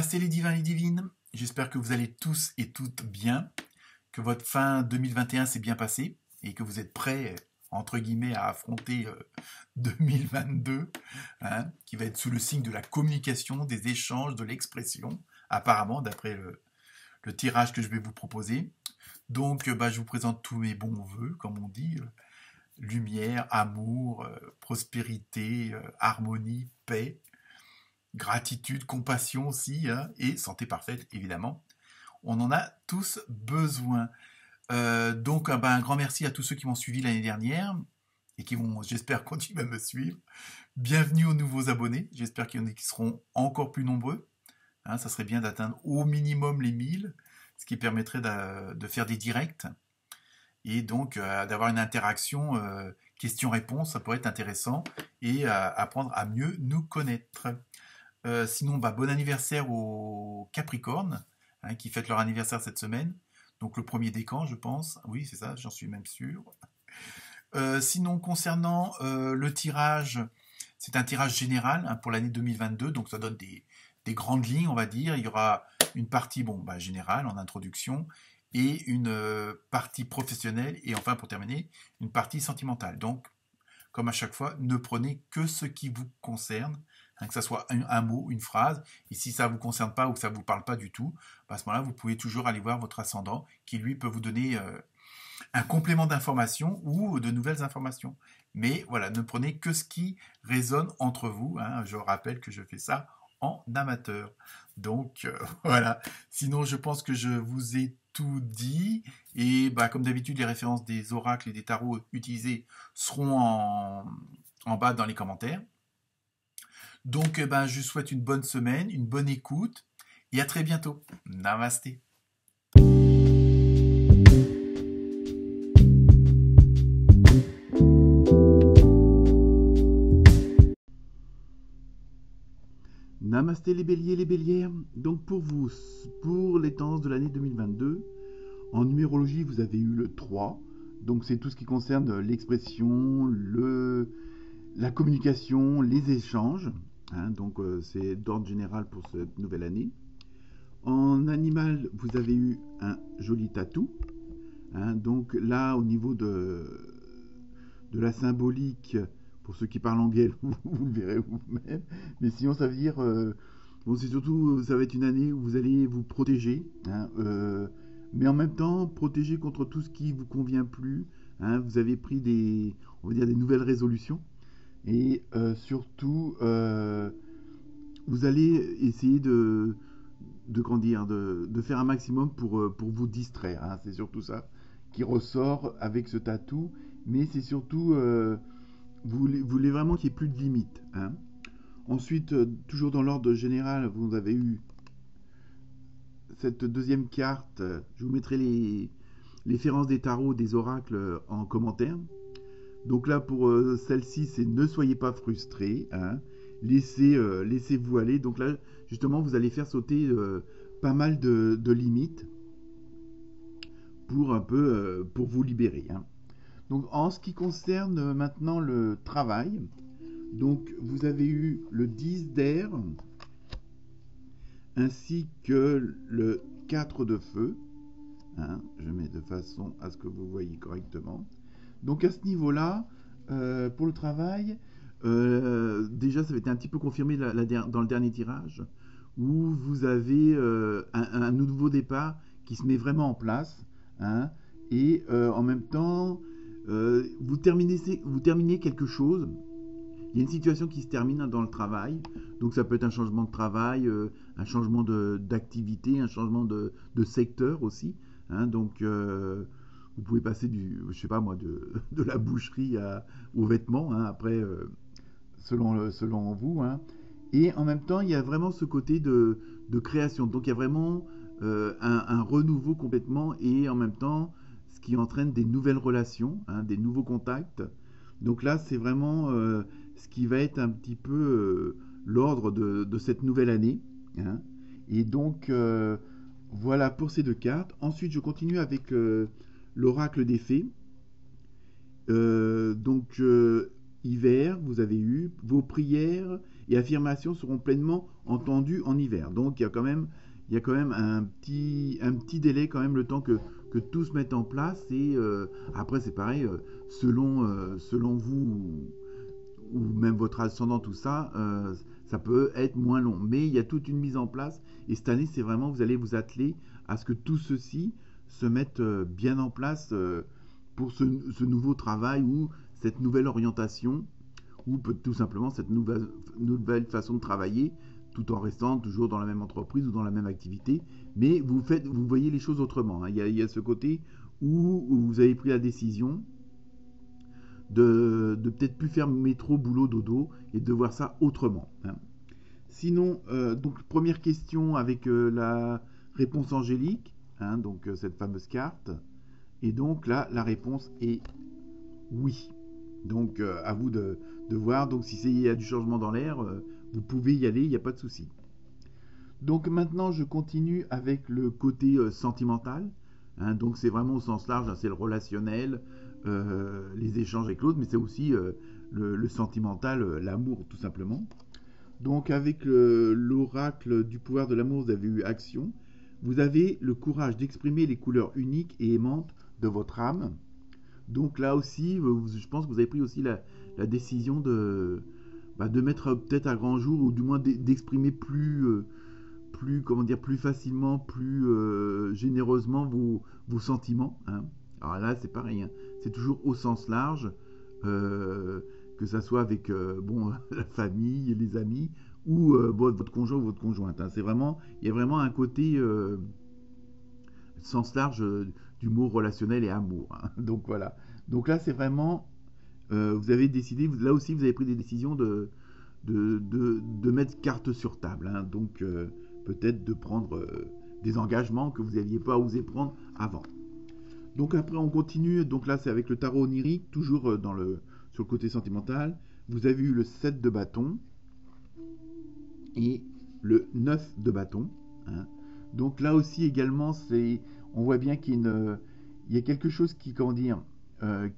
Namasté les divins et les divines, j'espère que vous allez tous et toutes bien, que votre fin 2021 s'est bien passée et que vous êtes prêts, entre guillemets, à affronter 2022, hein, qui va être sous le signe de la communication, des échanges, de l'expression, apparemment, d'après le tirage que je vais vous proposer. Donc, je vous présente tous mes bons voeux, comme on dit, lumière, amour, prospérité, harmonie, paix, gratitude, compassion aussi, hein, et santé parfaite, évidemment. On en a tous besoin. Donc, un grand merci à tous ceux qui m'ont suivi l'année dernière et qui vont, j'espère, continuer à me suivre. Bienvenue aux nouveaux abonnés. J'espère qu'il y en a qui seront encore plus nombreux. Hein, ça serait bien d'atteindre au minimum les 1000, ce qui permettrait de faire des directs et donc d'avoir une interaction questions-réponses. Ça pourrait être intéressant et apprendre à mieux nous connaître. Sinon, bon anniversaire aux Capricornes, hein, qui fêtent leur anniversaire cette semaine. Donc le premier décan, je pense. Oui, c'est ça, j'en suis même sûr. Sinon, concernant le tirage, c'est un tirage général, hein, pour l'année 2022. Donc ça donne des grandes lignes, on va dire. Il y aura une partie générale, en introduction, et une partie professionnelle. Et enfin, pour terminer, une partie sentimentale. Donc, comme à chaque fois, ne prenez que ce qui vous concerne, hein, que ce soit un mot, une phrase, et si ça ne vous concerne pas ou que ça ne vous parle pas du tout, à ce moment-là, vous pouvez toujours aller voir votre ascendant, qui lui peut vous donner un complément d'information ou de nouvelles informations. Mais voilà, ne prenez que ce qui résonne entre vous, hein. Je rappelle que je fais ça en amateur. Donc voilà, sinon je pense que je vous ai tout dit, et comme d'habitude les références des oracles et des tarots utilisés seront en bas dans les commentaires. Donc je vous souhaite une bonne semaine, une bonne écoute et à très bientôt. Namasté. Namasté les béliers, les bélières. Donc pour vous, pour les tendances de l'année 2022, en numérologie, vous avez eu le 3. Donc c'est tout ce qui concerne l'expression, la communication, les échanges. Hein, donc c'est d'ordre général pour cette nouvelle année. En animal, vous avez eu un joli tatou. Hein, donc là, au niveau de la symbolique, pour ceux qui parlent anglais, vous le verrez vous-même. Mais sinon, ça veut dire... c'est surtout, ça va être une année où vous allez vous protéger. Hein, mais en même temps, protéger contre tout ce qui ne vous convient plus. Hein, vous avez pris on va dire des nouvelles résolutions. Et surtout, vous allez essayer de faire un maximum pour vous distraire. Hein, c'est surtout ça qui ressort avec ce tatou. Mais c'est surtout... vous voulez vraiment qu'il n'y ait plus de limites. Hein. Ensuite, toujours dans l'ordre général, vous avez eu cette deuxième carte. Je vous mettrai les références des tarots, des oracles en commentaire. Donc là, pour celle-ci, c'est ne soyez pas frustrés. Hein. Laissez-vous aller. Donc là, justement, vous allez faire sauter pas mal de limites pour un peu pour vous libérer. Hein. Donc en ce qui concerne maintenant le travail, donc vous avez eu le 10 d'air ainsi que le 4 de feu. Hein, je mets de façon à ce que vous voyez correctement. Donc à ce niveau-là, pour le travail, déjà ça avait été un petit peu confirmé dans le dernier tirage, où vous avez un nouveau départ qui se met vraiment en place. Hein, et en même temps, vous terminez quelque chose. Il y a une situation qui se termine dans le travail. Donc ça peut être un changement de travail, un changement d'activité, un changement de secteur aussi. Hein, donc vous pouvez passer je sais pas moi, de la boucherie aux vêtements, hein, après, selon vous. Hein. Et en même temps, il y a vraiment ce côté de création. Donc il y a vraiment un renouveau complètement, et en même temps, ce qui entraîne des nouvelles relations, hein, des nouveaux contacts. Donc là, c'est vraiment ce qui va être un petit peu l'ordre de cette nouvelle année. Hein. Et donc, voilà pour ces deux cartes. Ensuite, je continue avec l'oracle des fées. Donc, hiver, vous avez eu vos prières et affirmations seront pleinement entendues en hiver. Donc il y a quand même un petit délai quand même, le temps que tout se mette en place. Et après c'est pareil, selon vous ou même votre ascendant, tout ça, ça peut être moins long. Mais il y a toute une mise en place. Et cette année, c'est vraiment, vous allez vous atteler à ce que tout ceci se mette bien en place pour ce nouveau travail ou cette nouvelle orientation ou tout simplement cette nouvelle façon de travailler tout en restant toujours dans la même entreprise ou dans la même activité. Mais vous voyez les choses autrement. Hein. Il y a ce côté où vous avez pris la décision de peut-être plus faire métro, boulot, dodo et de voir ça autrement. Hein. Sinon, donc première question avec la réponse angélique, hein, donc cette fameuse carte. Et donc là, la réponse est oui. Donc à vous de voir. Donc si il y a du changement dans l'air, vous pouvez y aller, il n'y a pas de souci. Donc maintenant, je continue avec le côté sentimental. Hein, donc c'est vraiment au sens large, hein, c'est le relationnel, les échanges avec l'autre, mais c'est aussi le sentimental, l'amour tout simplement. Donc avec l'oracle du pouvoir de l'amour, vous avez eu action. Vous avez le courage d'exprimer les couleurs uniques et aimantes de votre âme. Donc là aussi, je pense que vous avez pris aussi la décision de mettre peut-être à grand jour, ou du moins d'exprimer comment dire, plus facilement, plus généreusement vos sentiments. Hein. Alors là, c'est pareil, hein. C'est toujours au sens large, que ça soit avec la famille, les amis, ou votre conjoint ou votre conjointe. Hein. Il y a vraiment un côté sens large du mot relationnel et amour. Hein. Donc voilà. Donc là, c'est vraiment, vous avez décidé, là aussi, vous avez pris des décisions de mettre carte sur table. Hein. Donc peut-être de prendre des engagements que vous n'aviez pas osé prendre avant. Donc après, on continue. Donc là, c'est avec le tarot onirique, toujours sur le côté sentimental. Vous avez eu le 7 de bâton et le 9 de bâton. Hein. Donc là aussi, également, on voit bien qu'il y a quelque chose qui, comment dire,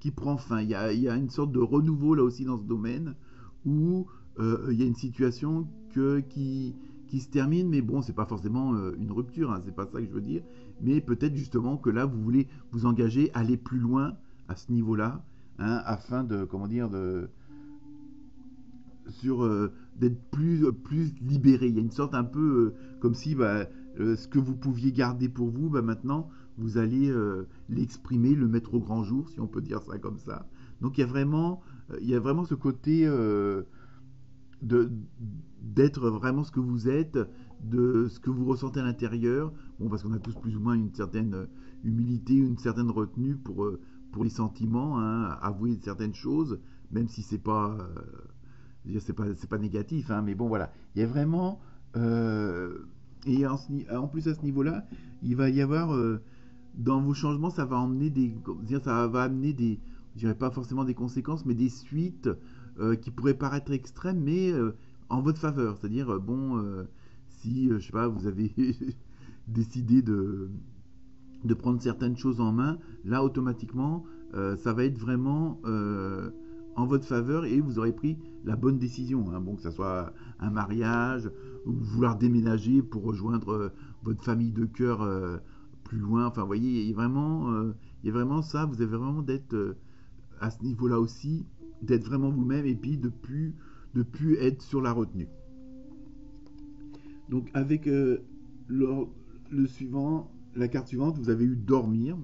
qui prend fin. Il y a une sorte de renouveau là aussi dans ce domaine où il y a une situation qui se termine, mais bon, c'est pas forcément une rupture, hein, c'est pas ça que je veux dire, mais peut-être justement que là, vous voulez vous engager, aller plus loin à ce niveau-là, hein, afin de, comment dire, d'être plus libéré. Il y a une sorte un peu comme si ce que vous pouviez garder pour vous, maintenant, vous allez l'exprimer, le mettre au grand jour, si on peut dire ça comme ça. Donc il y a vraiment ce côté d'être vraiment ce que vous êtes, de ce que vous ressentez à l'intérieur. Bon, parce qu'on a tous plus ou moins une certaine humilité, une certaine retenue pour les sentiments, hein, avouer certaines choses, même si c'est pas négatif, hein, mais bon voilà. Il y a vraiment et en plus à ce niveau-là, il va y avoir dans vos changements, ça va amener je dirais pas forcément des conséquences, mais des suites qui pourraient paraître extrêmes, mais en votre faveur. C'est-à-dire, si, je sais pas, vous avez décidé de prendre certaines choses en main, là, automatiquement, ça va être vraiment en votre faveur et vous aurez pris la bonne décision. Hein. Bon, que ce soit un mariage, ou vouloir déménager pour rejoindre votre famille de cœur plus loin. Enfin, vous voyez, il y a vraiment ça. Vous avez vraiment d'être à ce niveau-là aussi, d'être vraiment vous-même et puis de plus être sur la retenue. Donc, avec le suivant, la carte suivante, vous avez eu dormir.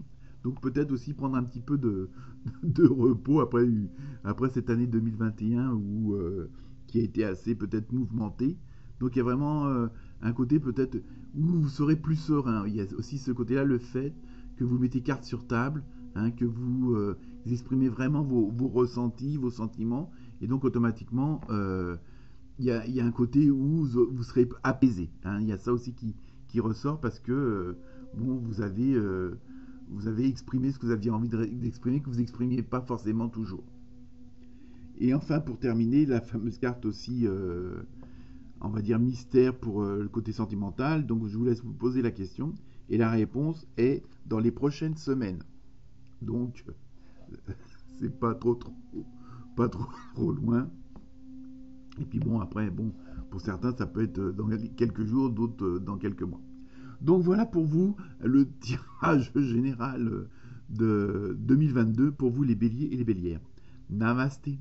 Donc peut-être aussi prendre un petit peu de repos après cette année 2021 qui a été assez peut-être mouvementée. Donc il y a vraiment un côté peut-être où vous serez plus serein. Il y a aussi ce côté-là, le fait que vous mettez carte sur table, hein, que vous exprimez vraiment vos ressentis, vos sentiments. Et donc automatiquement, il y a un côté où vous serez apaisé. Hein. Il y a ça aussi qui ressort parce que vous avez exprimé ce que vous aviez envie d'exprimer, que vous n'exprimiez pas forcément toujours. Et enfin, pour terminer, la fameuse carte aussi, on va dire mystère pour le côté sentimental. Donc je vous laisse vous poser la question. Et la réponse est dans les prochaines semaines. Donc, c'est pas trop loin. Et puis bon, après, bon, pour certains, ça peut être dans quelques jours, d'autres dans quelques mois. Donc voilà pour vous le tirage général de 2022 pour vous les béliers et les bélières. Namasté.